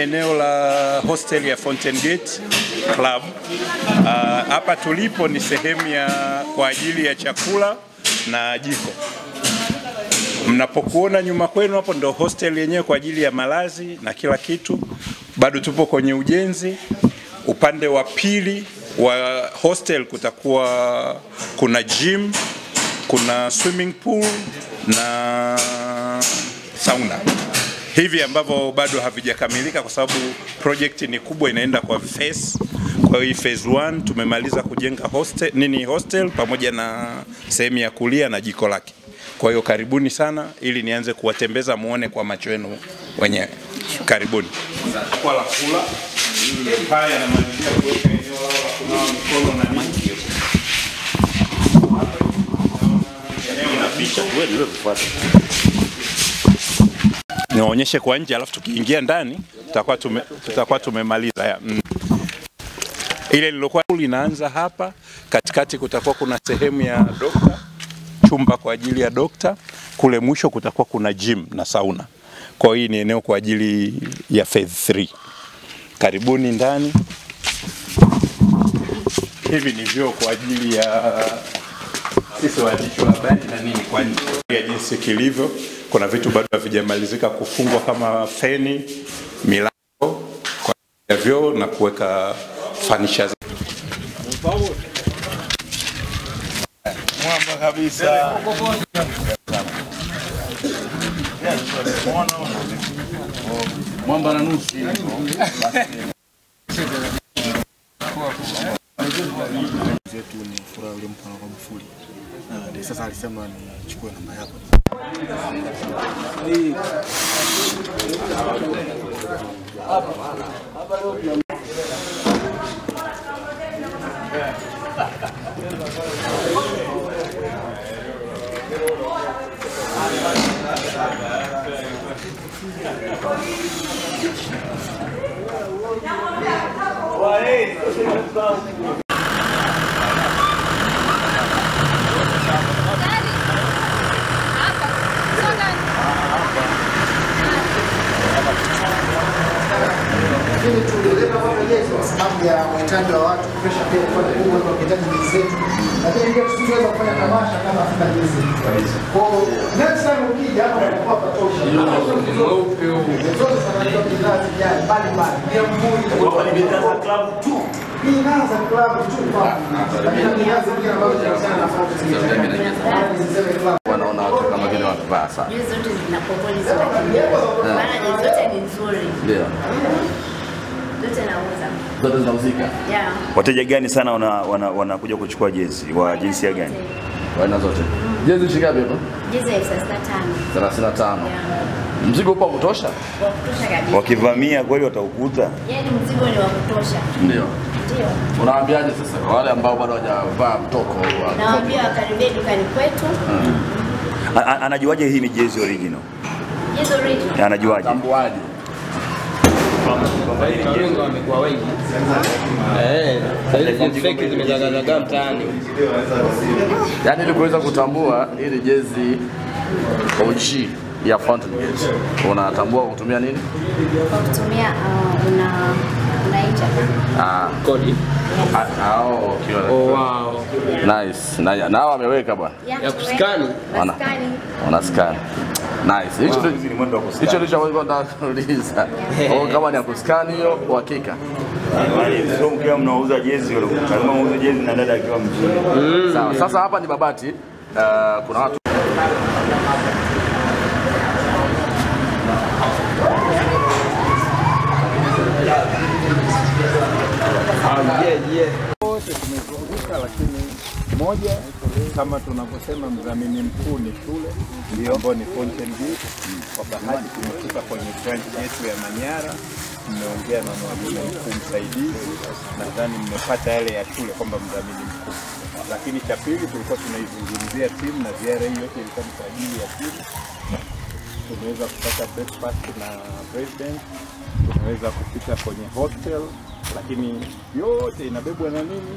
eneo la hostel ya Fountain Gate Club. Hapa tulipo ni sehemu kwa ajili ya chakula na jiko. Mnapokuona nyuma kwenu hapo ndo hostel yenyewe kwa ajili ya malazi na kila kitu. Bado tupo kwenye ujenzi. Upande wa pili wa hostel kutakuwa kuna gym, kuna swimming pool na sauna. Hivi ambavyo bado havijakamilika kwa sababu project ni kubwa, inaenda kwa phase. Kwa hiyo phase 1 tumemaliza kujenga hostel pamoja na sehemu ya kulia na jiko lake. Kwa hiyo karibuni sana ili nianze kuwatembeza muone kwa macho yenu wenyewe. Karibuni. Kwa la kula pale anamalizia kuweka eneo lao la kunawa mikono na nini. Eneo la picha wewe ndio kufuata. Niwaonyeshe kwa nje alafu tukiingia ndani tutakuwa tumemaliza. Ile lilokuwa linaanza hapa, katikati kutakuwa kuna sehemu ya dokta, chumba kwa ajili ya dokta, kule mwisho kutakuwa kuna gym na sauna. Kwa hiyo ni eneo kwa ajili ya phase 3. Karibuni ndani. Hivi ni vyoo kwa ajili ya sisi waandishi wa habari na nini kwa ajili ya jinsi kilivyo. Kuna vitu bado havijamalizika kufungwa kama feni, milango kwa ya vyoo na kuweka furniture. Mwamba kabisa. Mwamba na nusu. Zetu ni furaha ile mkono kwa Mfuli. Ndio sasa alisema nichukue namba yako. Sababu ya uhitaji wa watu, pressure pia kwa kubwa kwa uhitaji zetu. Lakini pia tusiweza kufanya tamasha kama Afrika hizi. Kwa next time ukija hapa kwa patosha. Mweupe huu. Zote zinatoka kizazi cha mbalimbali. Pia mbuni kwa bidhaa club tu. Bidhaa za club tu kwa. Lakini bidhaa zingine ambazo zinatokana na Fountain. Wanaona watu kama vile wanavaa sana. Hizo zote zina popoli zote. Maana zote ni nzuri. Ndio. Zote nauza. Zote zinauzika. Yeah. Wateja gani sana wanakuja kuchukua jezi? Wa jinsia gani? Wana zote. Jezi shilingi ngapi hapo? Jezi 35. 35. Mzigo upo kutosha? Wa kutosha kabisa. Wakivamia kweli wataukuta? Yaani mzigo ni wa kutosha. Ndio. Ndio. Unawaambiaje sasa kwa wale ambao bado hawajavaa mtoko? Nawaambia wakaribie dukani kwetu. Anajuaje hii ni jezi original? Jezi original. Anajuaje? Tambuaje? Kwa hiyo wengi wamekuwa wengi. Sasa hivi fake zimezagazaga mtaani. Yaani ili kuweza kutambua ile jezi OG ya Fountain Gate, unatambua kutumia nini? Kwa kutumia unaita Kodi. Okay. Oh wow. Nice. Nao wameweka bwana. Ya kuskani. Wana scan. Nice. Hicho ndicho nataka kuuliza. Kama ni ya kuskani hiyo uhakika. Sio mkiwa mnauza jezi wala kama mnauza jezi na dada akiwa mzuri. Sawa. Sasa hapa ni Babati. Kuna watu wote tumezunguka, lakini moja kama tunavyosema mdhamini mkuu ni shule ndio ambao ni Fountain Gate. Kwa bahati tumefika kwenye branch yetu ya Manyara, tumeongea na mwalimu mkuu msaidizi, nadhani mmepata yale ya shule kwamba mdhamini mkuu. Lakini cha pili tulikuwa tunaizungumzia timu na ziara hii yote ilikuwa kwa ajili ya timu. Tumeweza kupata breakfast na president, tumeweza kupita kwenye hostel, lakini yote inabebwa na nini?